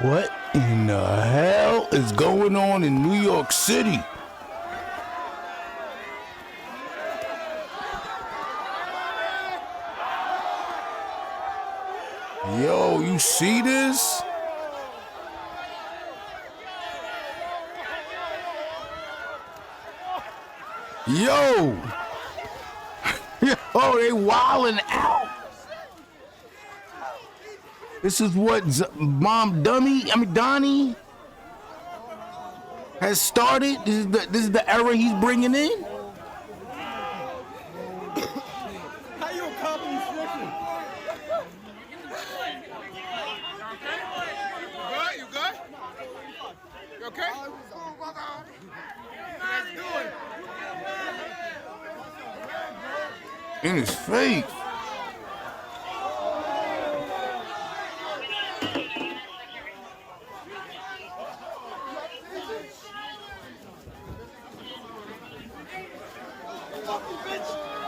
What in the hell is going on in New York City? Yo, you see this? Yo! Yo, they wildin' out. This is what Donnie has started. This is the era he's bringing in. How you accomplish snitching? You good? You okay? Let's do it. In his face. Fucking bitch!